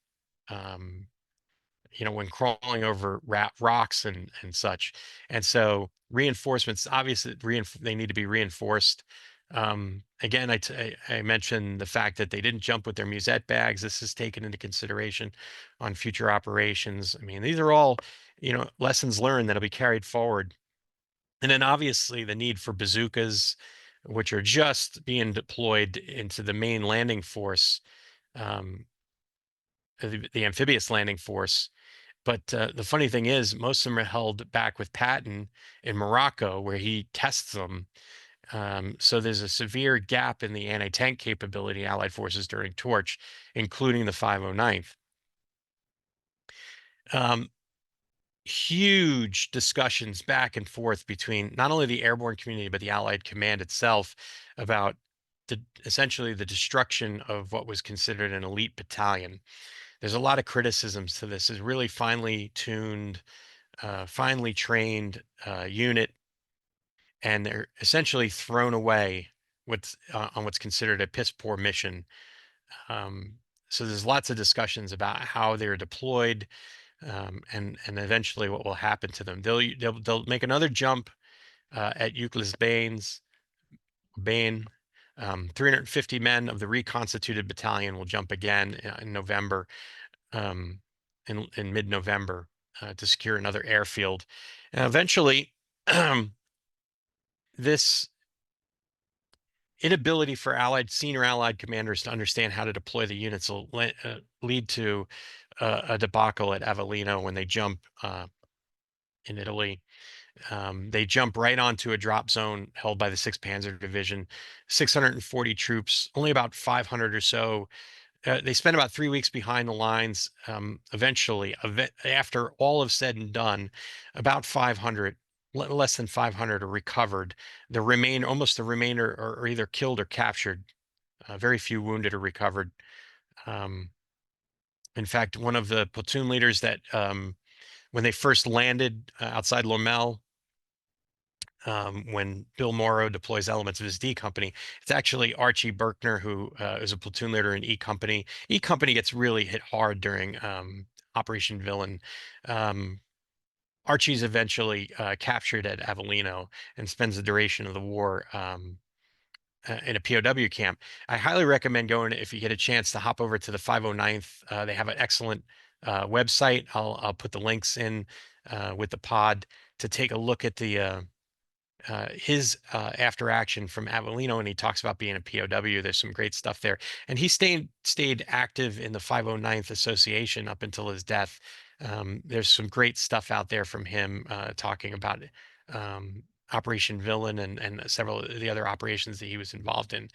When crawling over rocks and such. And so reinforcements, obviously, they need to be reinforced. Again, I mentioned the fact that they didn't jump with their musette bags. This is taken into consideration on future operations. I mean, these are all, lessons learned that'll be carried forward. And then obviously the need for bazookas, which are just being deployed into the main landing force, the amphibious landing force. But the funny thing is, most of them are held back with Patton in Morocco, where he tests them. So there's a severe gap in the anti-tank capability of Allied forces during Torch, including the 509th. Huge discussions back and forth between not only the airborne community, but the Allied command itself about essentially the destruction of what was considered an elite battalion. There's a lot of criticisms to this. Is really finely tuned, finely trained unit, and they're essentially thrown away on what's considered a piss poor mission. So there's lots of discussions about how they're deployed, and eventually what will happen to them. They'll make another jump at Euclid's Bain. 350 men of the reconstituted battalion will jump again in November, in mid-November, to secure another airfield. And eventually, this inability for senior Allied commanders to understand how to deploy the units will lead to a debacle at Avellino when they jump in Italy. They jump right onto a drop zone held by the 6th Panzer Division, 640 troops, only about 500 or so. They spend about 3 weeks behind the lines. Eventually, after all is said and done, about 500, less than 500 are recovered. Almost the remainder are either killed or captured. Very few wounded are recovered. In fact, one of the platoon leaders that, when they first landed outside Lommel, when Bill Morrow deploys elements of his D Company, it's actually Archie Berkner, who is a platoon leader in E Company. E Company gets really hit hard during Operation Villain. Archie's eventually captured at Avellino and spends the duration of the war in a POW camp. I highly recommend going, if you get a chance, to hop over to the 509th. They have an excellent website. I'll put the links in with the pod to take a look at his after action from Avellino, and he talks about being a POW. There's some great stuff there, and he stayed active in the 509th Association up until his death. There's some great stuff out there from him talking about Operation Villain and several of the other operations that he was involved in.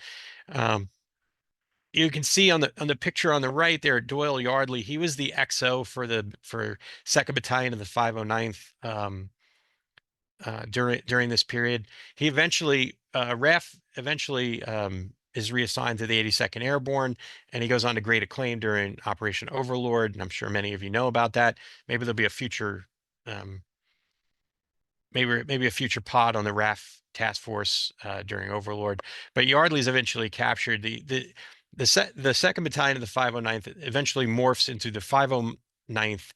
You can see on the picture on the right there, Doyle Yardley. He was the XO for 2nd Battalion of the 509th. During this period, he RAF eventually is reassigned to the 82nd Airborne, and he goes on to great acclaim during Operation Overlord. And I'm sure many of you know about that. Maybe there'll be a future, maybe a future pod on the RAF task force during Overlord. But Yardley's eventually captured. The 2nd Battalion of the 509th eventually morphs into the 509th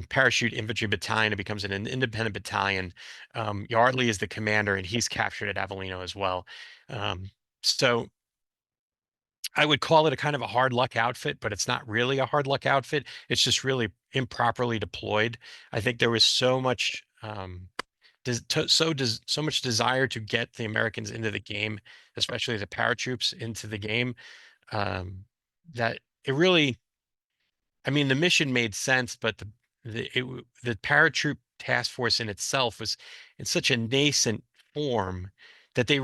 Parachute Infantry Battalion. It becomes an independent battalion. Yardley is the commander, and he's captured at Avellino as well. So I would call it a kind of a hard luck outfit, but it's not really a hard luck outfit. It's just really improperly deployed. I think there was so much so much desire to get the Americans into the game, especially the paratroops into the game, that it really, I mean, the mission made sense, but the paratroop task force in itself was in such a nascent form that they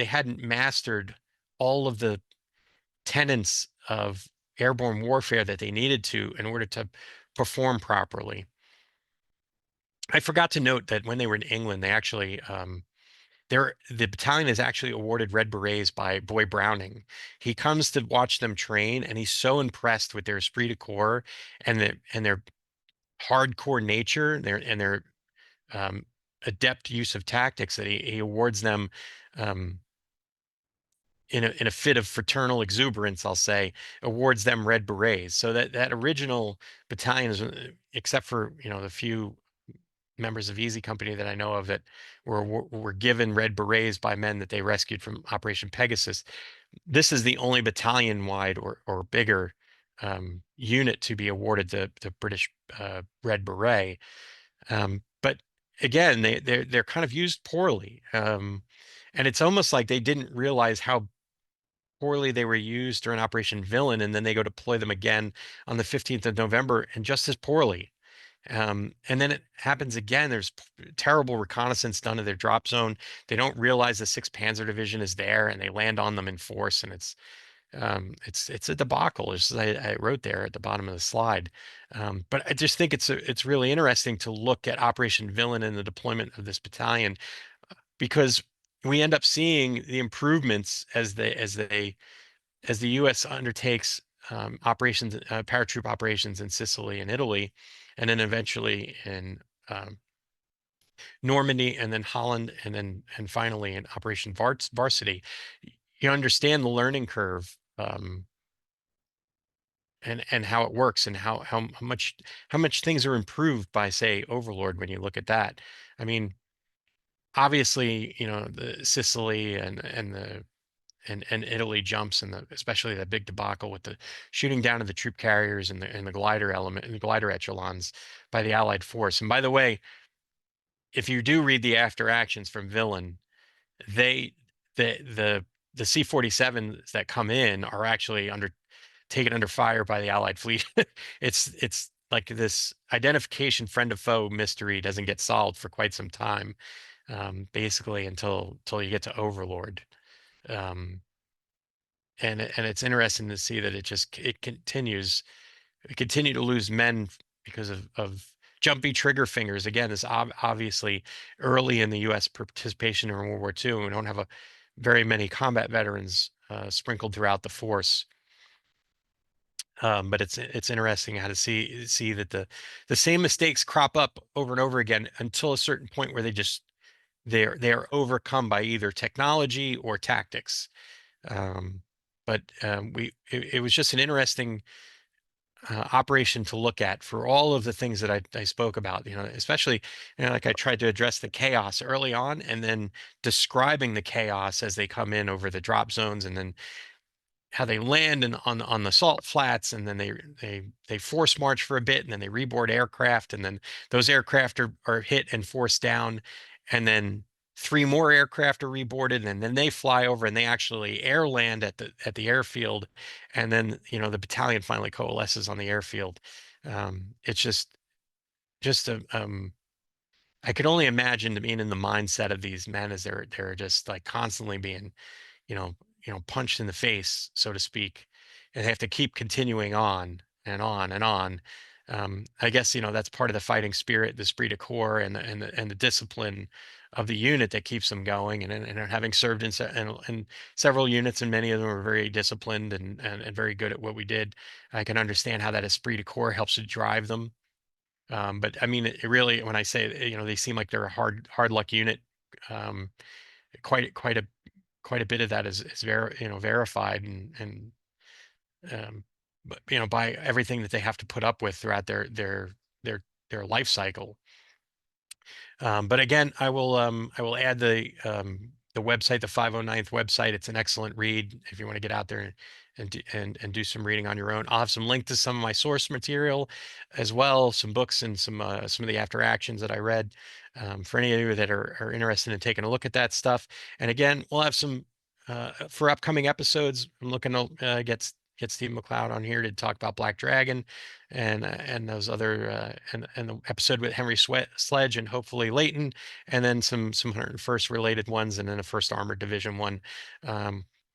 hadn't mastered all of the tenets of airborne warfare that they needed to in order to perform properly. I forgot to note that when they were in England, they actually the battalion is actually awarded Red Berets by Boy Browning. He comes to watch them train, and he's so impressed with their esprit de corps and their hardcore nature, their um, adept use of tactics that he awards them um, in a fit of fraternal exuberance, I'll say, awards them Red Berets. So that original battalion is, except for the few members of Easy Company that I know of that were given Red Berets by men that they rescued from Operation Pegasus. This is the only battalion-wide or bigger unit to be awarded the British Red Beret. But again, they're kind of used poorly, and it's almost like they didn't realize how poorly they were used during Operation Villain, and then they go deploy them again on the 15th of November, and just as poorly. And then it happens again. There's terrible reconnaissance done to their drop zone. They don't realize the 6th Panzer Division is there, and they land on them in force, and it's a debacle, as I wrote there at the bottom of the slide. But I just think it's really interesting to look at Operation Villain and the deployment of this battalion, because we end up seeing the improvements as the U.S. undertakes operations, paratroop operations in Sicily and Italy, and then eventually in Normandy, and then Holland, and finally in Operation Varsity. You understand the learning curve, and how it works, and how much things are improved by, say, Overlord when you look at that. I mean, obviously, the Sicily and Italy jumps, and especially that big debacle with the shooting down of the troop carriers and the glider element and the glider echelons by the Allied force. And by the way, if you do read the after actions from Villain, they the C-47s that come in are actually taken under fire by the Allied fleet. It's like this identification friend of foe mystery doesn't get solved for quite some time, basically until you get to Overlord. Um, and it's interesting to see that it continues. We continue to lose men because of jumpy trigger fingers. Again, this obviously early in the U.S. participation in World War II. We don't have very many combat veterans sprinkled throughout the force. But it's interesting how to see that the same mistakes crop up over and over again until a certain point where they are overcome by either technology or tactics. But it was just an interesting operation to look at for all of the things that I spoke about, especially, like I tried to address the chaos early on, and then describing the chaos as they come in over the drop zones, and then how they land on the salt flats, and then they force march for a bit, and then they reboard aircraft, and then those aircraft are hit and forced down, and then 3 more aircraft are reboarded, and then they fly over and they actually air land at the airfield, and then the battalion finally coalesces on the airfield. It's just I could only imagine being in the mindset of these men as they're just like constantly being you know, punched in the face, so to speak, and they have to keep continuing on and on and on. I guess that's part of the fighting spirit, the esprit de corps, and the discipline of the unit that keeps them going. And having served in several units, and many of them were very disciplined and very good at what we did, I can understand how that esprit de corps helps to drive them. But I mean, it really, when I say they seem like they're a hard luck unit. Um, quite a bit of that is verified, and but by everything that they have to put up with throughout their life cycle. But again, I will add the website, the 509th website. It's an excellent read if you want to get out there and do some reading on your own. I'll have some link to some of my source material as well, some books and some of the after actions that I read, for any of you that are interested in taking a look at that stuff. And again, we'll have some for upcoming episodes. I'm looking to get Steve McLeod on here to talk about Black Dragon and those other and the episode with Henry Sledge and hopefully Leighton, and then some 101st related ones, and then a First Armored Division one.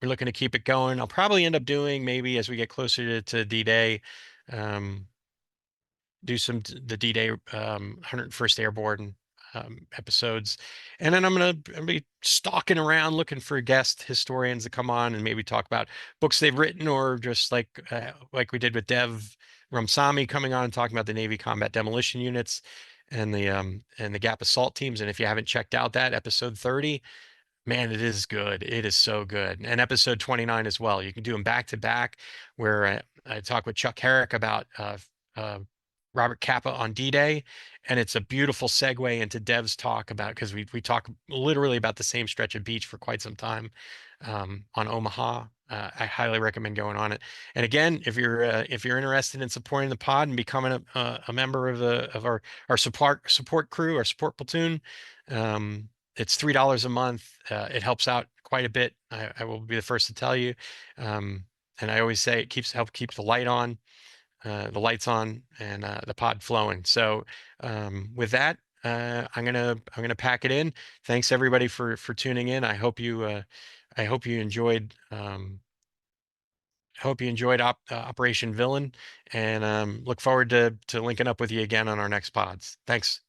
We're looking to keep it going. I'll probably end up doing, maybe as we get closer to D-Day, um, do some the D-Day 101st Airborne episodes, and then I'm gonna be stalking around looking for guest historians to come on and maybe talk about books they've written, or just like we did with Dev Ramsamy coming on and talking about the Navy combat demolition units and the Gap assault teams. And if you haven't checked out that episode 30, man, it is good. It is so good. And episode 29 as well. You can do them back to back, where I talk with Chuck Herrick about uh, Robert Capa on D-Day, and it's a beautiful segue into Dev's talk about, because we talk literally about the same stretch of beach for quite some time on Omaha. I highly recommend going on it. And again, if you're interested in supporting the pod and becoming a member of our support crew, our support platoon, it's $3 a month. It helps out quite a bit. I will be the first to tell you. And I always say it help keep the the lights on, and the pod flowing. So with that, I'm gonna pack it in. Thanks everybody for tuning in. I hope you enjoyed Operation Villain, and look forward to linking up with you again on our next pods. Thanks.